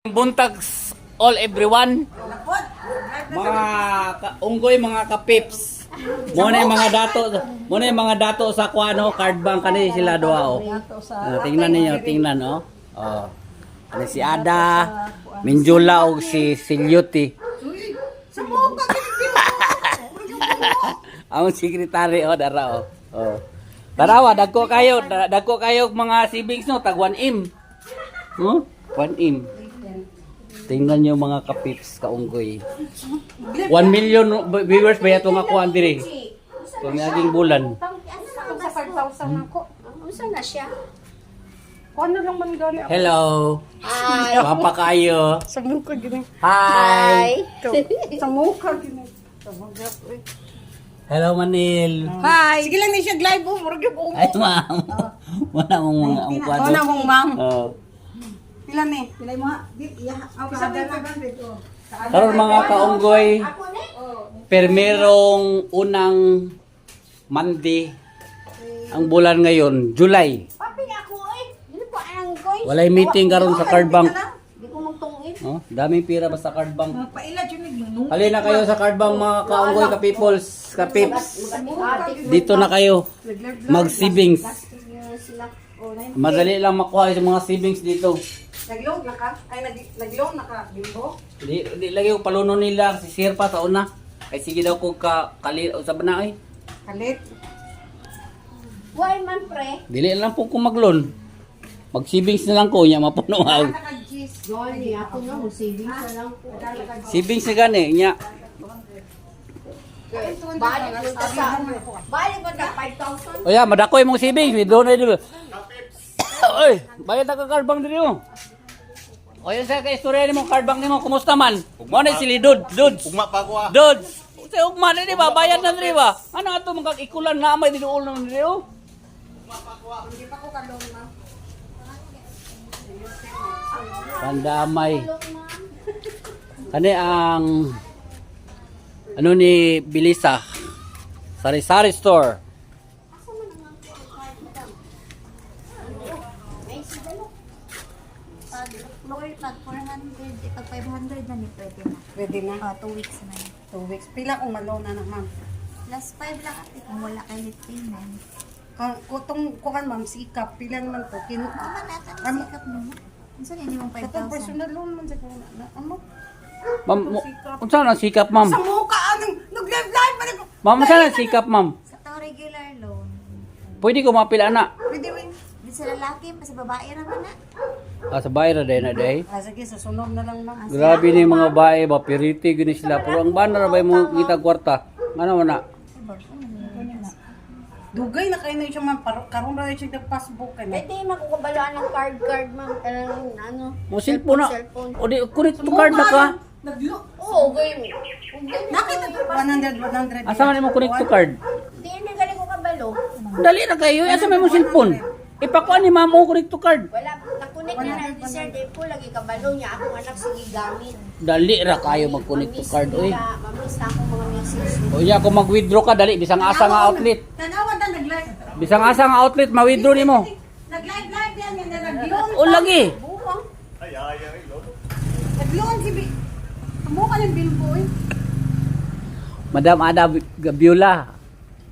Buntag all everyone. Mga unggoy, mga kapips. Muna yung mga dato sa kuano, card bank kanina sila doa oh. Tingnan niyo, tingnan oh. Oh. Ano si Ada, Minjula og si Silyuti. Ang sekretary oh dara oh. Oh. Tarawa dagko kayo mga siblings no tag 1M. Huh? 1M. Tingnan nyo mga kapips, kaunggoy. 1 million viewers ba ito nga kuhan diri? Kung naging bulan. Sa 5,000 ako. Saan na siya? Ano lang man gani? Hello. Hi. Papa kayo. Sa mukha gini. Hi. Sa mukha gini. Hello Manil. Hi. Sige lang ni siya live oh, murag yung Ay ma'am. Wala mong mga ang kwado. Wala mong ma'am. Oh. Ilan ni? Pilay mo ha. Di iya. Ako sa 500 oh. Karon mga kaunggoy, permerong unang Monday ang bulan ngayon, July. Papi ako eh. Dili po ang koy. Walay meeting karon sa card bank. Di ko magtungin. Oh, daming pira ba sa card bank? Paila jud nagmunong. Halina kayo sa card bank mga kaunggoy, ka-peoples, ka-pips. Dito na kayo. Mag-savings. Sila. Madali lang makuha yung mga savings dito. Nagloan na ka? Ay nagloan na ka, Bimbo? Di lagi ko paluno nila si Sir pa sa una. Ay sige daw ko kali sa bana ay. Kalit. Why man pre? Dili lang po ko mag-loan. Mag-savings na lang ko nya mapuno aw. Naka-gis. Gani ako nga mo savings na lang po. Savings na gani nya. Balik mo ta sa. Balik mo ta 5,000. O ya, madakoy mong savings, we don't need. Oy, bayad na ka card bank diri mo. O yun sa ka-istorya ni mong card bank nimo, kumusta man? Ugma na sili Dudes. Ugma pa ko ah. Dudes. Sa ugma na di ba bayad na diri ba? Ano ato mga ikulan na may dinuol na diri oh. Hindi pa ko kalong na. Pandamay. Kani ang ano ni Bilisa? Sari-sari store. Lower pag 400, pag 500 na ni pwede na. Pwede na. 2 weeks na yun. 2 weeks. Pila kung malona na ma'am. Last 5 lang ate kung wala kayo late payment. Kung kukan ma'am sikap pila naman to. Naman natin ang sikap mo. Minsan hindi mong Katong 5,000. personal loan man sa kuna na. Amo. Ma'am, unsa na sikap ma'am? Sa mukha anong nag-live man ako. Ma'am, unsa na sikap ma'am? Sa tao regular loan. Pwede ko mapila na. Pwede win. Di sa lalaki, pa sa babae raman na. Sa bayra day na day. Sige, sa sunod na lang ma'am. Grabe ni mga bae ba piriti gini sila pero ang bana ra bay mo kita kwarta. Ano na? Dugay na kayo na siya ma'am. Karoon na siya nag-passbook ka na. Pwede makukubalaan ng card ma'am. Ano? Mo cellphone na. Cellphone. O di kulit to card na ka. Oo, okay. Nakita 100. Asa man mo connect to card? Di na galing ko kabalo. Dali na kayo, asa may mo cellphone. Ipakuan ni mamo connect to card. Wala, nakunik na ni Sir Depo, lagi kabalo niya. Akong anak sige gamit. Dali ra kayo mag connect to card oy. Mamiss na akong mga message. O ya kung mag-withdraw ka dali bisang asa nga outlet. Tanawa na nag-live. Bisang asa nga outlet ma-withdraw nimo. Nag-live yan. Yan na nag-loan. O lagi. Buwang. Nag-loan si Bi. Mukha ng Bimbo eh. Madam Ada Gabiola.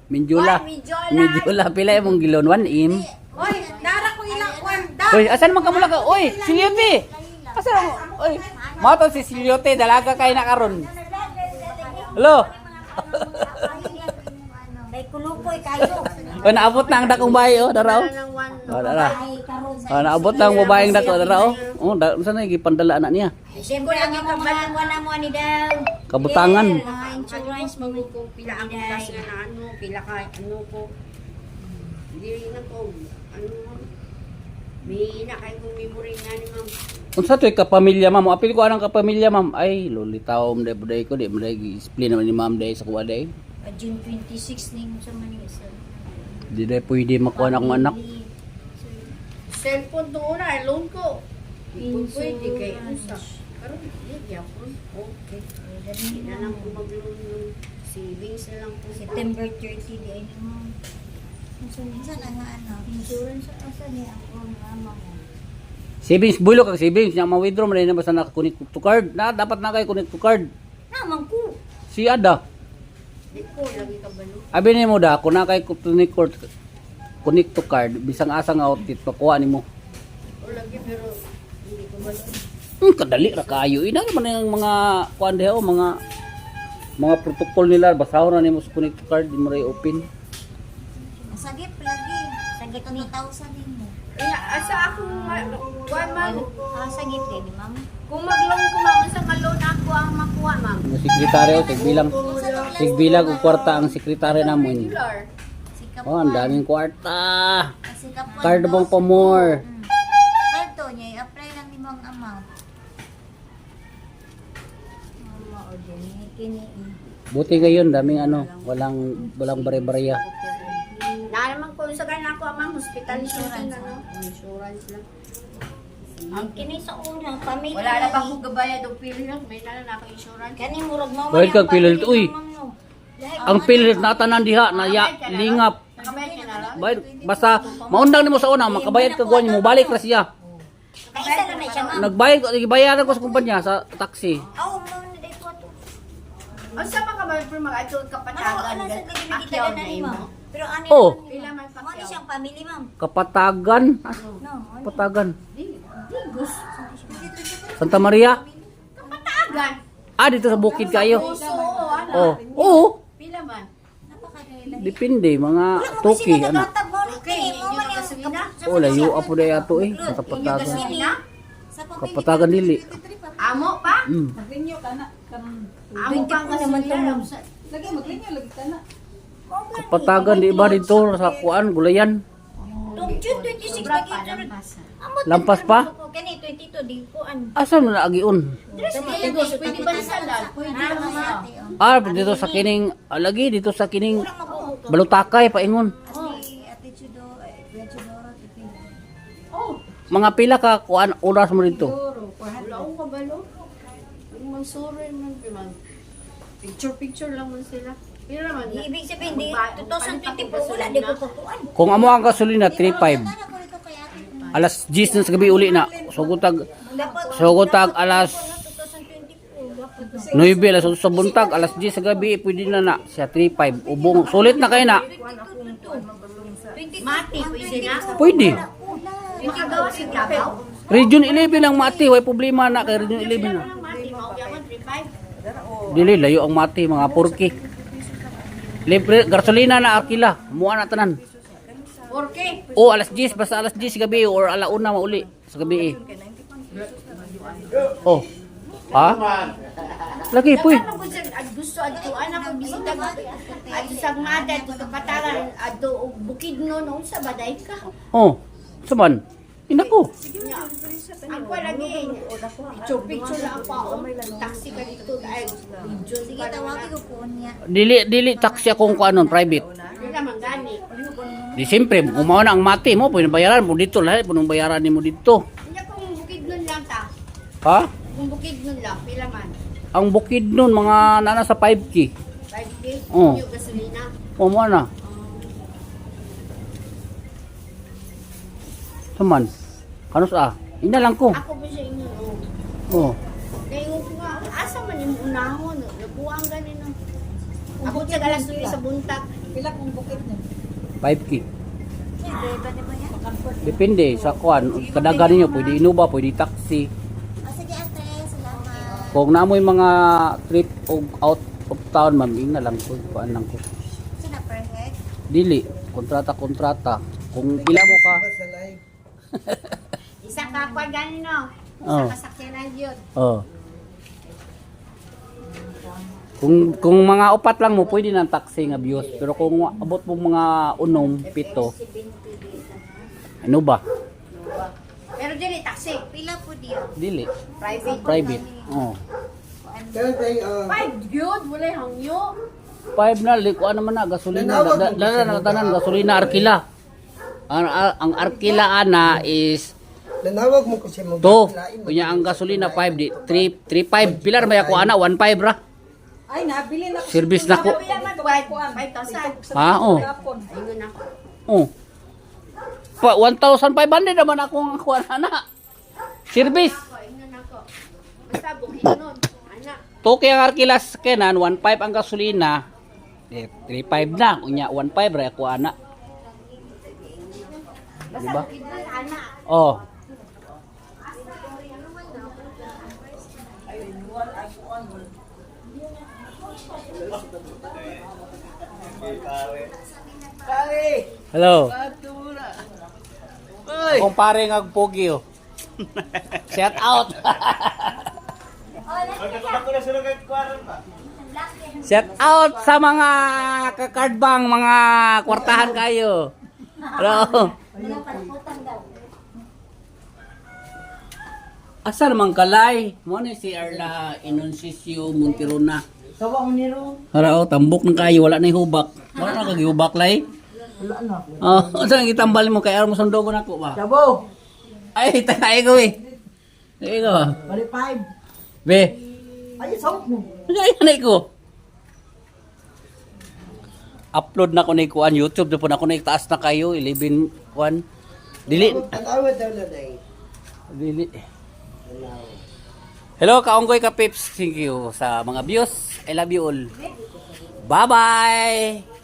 Minjula. Oy, Minjola. Minjula pila imong gilon 1M. Oy, dara ko ilang kwan. Oy, asan man ka mula ka? Oy, Silyote. Asan mo? Oy, mo to si Silyote, dalaga kay na karon. Hello. Kay kulukoy kayo. O naabot na ang dakong bahay oh, dara oh. Ng one. Oh, dara. Oh, naabot na ang babaeng dako dara oh. Oh, unsa na gipandala anak niya? Siyempre, ang kabalan ko na mo ni daw. Kabutangan. Mga insurance mo ko pila ang bukas nga na ano, pila ka ano ko. Diri na ko ano may na kay kong memory nga ni ma'am. Unsa toy kapamilya ma'am? Apil ko anang kapamilya ma'am. Ay, lolitaw mo day ko di mo explain naman ni ma'am day sa kuwa day. June 26 ning sa Manila. Di day pwede makuha na akong anak. Cellphone to na loan ko. Pwede kay usa. Pero di yapon. Okay. Dali na lang ko mag-loan ng savings na lang po. September 30 di ay mo. Minsan ang ano, insurance asa ni ako ang mama mo. Savings bulo kag savings nya ma-withdraw man na basta naka-connect to card. Na dapat na kay connect to card. Naman ko. Si Ada. Di ko lagi kabalo. Abi nimo da kun na kay connect to card bisang asa nga outit pakuha nimo. O lagi pero hindi ko balo. Kadali ra kaayo. Ina man ang mga kuan diha mga protocol nila basahon na nimo sa connect to card di mo ray open. Sagip lagi. Sagip 2,000 din mo. Asa akong kuan man. Sagip din, ma'am. Kung mag-loan ko ma'am, sa loan ako ang makuha ma'am. Ang sekretaryo tigbilang og kwarta ang sekretaryo namon. Regular. Sikap Oh, ang daming kwarta. Sikap Card bang pa more. Ito niya, i-apply lang ni mong amount. Mama, o din, kini. Buti ngayon daming walang bare-bareya. Na naman kung sa ganun ako ma'am, hospital insurance insurance lang. Ang kini sa unang pamilya. Wala na ba akong gabayad o pili lang, may na ako insurance. Kani murag mawala. Bayad kag pilit, uy. Dahil Ang pilit na tanan diha na lingap. Nakabayad ka na lang? Bayad basta maundang nimo sa una makabayad ka guwan mo balik ra siya. kaisa na siya, ma'am. Nagbayad gibayaran ko sa kumpanya sa taxi. Oo, ma'am, na dito ato. Ang sama ka ba pero mag-atod Ano, kapatagan ano sa gilid akyaw na na ni imo? ma'am? Pero ano Oh. Pila man Ano ni pakyaw? siyang family, ma'am? Kapatagan. No, ano? Kapatagan. Digos. Santa Maria. Kapatagan. Dito sa bukid kayo. Puso, ano? Oh. Oo. Pila man? Napakadali. Depende mga tuki ano. Okay, inyo na gasolina? Oh, layo apo day ato eh. Sa Inyo kapatagan. gasolina? Sa pamilya. Kapatagan dili. Amo pa? Mag-renew ka na. Amo pa ang gasolina. Lagi, mag-renew, lagi ka na. Kapatagan di ba dito sa kuan gulayan. Tong June 26 Sobra lagi pa, ito. lampas. Lampas pa? Kani 22 di ko an. Asa na agiun? Digos, pwede ba salad? Pwede ba sa... Dito sa kining lagi dito sa kining balutakay paingon. Ate Chudo, Chudoro, depende. Oh, Mga pila ka kuan oras mo dito. wala akong kabalo. Ang mansuri man, man. Picture lang man sila. Pila man. Ibig sabihin di 2024 wala di ko pagkuan. Kung amo ang gasolina 3.5. Ano ko rito kay ate ko? Alas 10 na sa gabi uli na. Sugutag alas 2024 dapat 9 alas 8 sa buntag, alas 10 sa gabi pwede na siya 3.5. Ubong sulit na kay na. Mati, pwede na. Pwede. Makagawa si Davao. Region 11 lang mati, way problema na kay Region 11 na. Ang mati, maugyaman, 3.5. Dili layo ang mati mga purki. Libre gasolina na arkila, muha na tanan. 4K. O alas 10 basta alas 10 sa gabi or alauna mauli sa gabi. Oh. Ha? Lagi puy. Ano ko sa gusto adto anak ko bisita adto sa ngada adto kapataran adto og bukid no no sa baday ka. Oh. Saman. Inako. Ang ko lagi picture lang pa taxi ka dito ay video sige tawagin ko po niya. Dili taxi akong kuanon private. Wala man gani. Di siyempre, kung mao na ang mati mo, pwede bayaran mo dito lahat, punong bayaran nimo dito. Nya kung bukid nun lang ta. Ha? Kung bukid nun lang pila man. Ang bukid nun mga nana sa 5K. 5K Oh. yung gasolina. O mo na. Saman. Kanus ina lang ko. Ako ba sa inyo? Oh. Ngayon ko nga, asa man yung unahon? Nabuang ganin no. Ako sa alas 9 sa buntag. Pila kung bukid niya. 5K. Siyempre, pwede ba yan? Depende sa kuan, kadagan niyo pwede inuba, pwede taxi. Sige ate, salamat. Kung naamoy mga trip o out of town, ma'am, ina lang ko, kuan lang ko. Sina perfect. Dili, kontrata. Kung pila mo ka, Isa ka kwa ganin no. Oh. Isa ka sakyanan yun. oh. Kung mga upat lang mo, pwede ng taxi nga views. Pero kung abot mo mga unom, pito, ano ba? Pero dili taxi. Pila po diyo? Dili. Private. Private. Oh. 5 good, wala hangyo. 5 na, liko naman na, gasolina. Dala na tanan, gasolina, arkila. Ang arkila ana is Nanawag mo kasi mo. 2. Kunya ang gasolina 5 di 3.5. Pila na ba ako ana 1.5 ra. Ay, nabili na ko. Service na ko. Pila man 5,000. Ha, oh. Ayun ako. Oh. Pa 1,500 naman akong kuha na. Service. Ako, ingnan ako. Basta bukidnon. Anak. Toke ang arkilas kenan 1.5 ang gasolina. 3.5 na. Unya 1.5 ra ako ana. Basta Diba? bukidnon, anak. Oh. Hello. Akong pare nga pogi oh. Shout out. Shout out sa mga kakardbang, mga kwartahan kayo. Hello. Asa naman kalay? Mo ni si Arla Inonsisio Montirona. Sawa mo niro. Harao, tambok ng kayo, wala na hubak. Wala na kagihubak lay. Wala na. Oh, saan itambal mo kay Armo sundogon ako ba? Sabo. Ay, tanay ko eh. Tanay ko. Bali 5. Be, Ay, sawak mo. tanay ko. Upload na ko na ikuan YouTube, doon ako na itaas na kayo, 11.1. Dili. Tanawa daw na day. Dili. Hello, kaunggoy ka pips. Thank you sa mga views. I love you all. Bye-bye.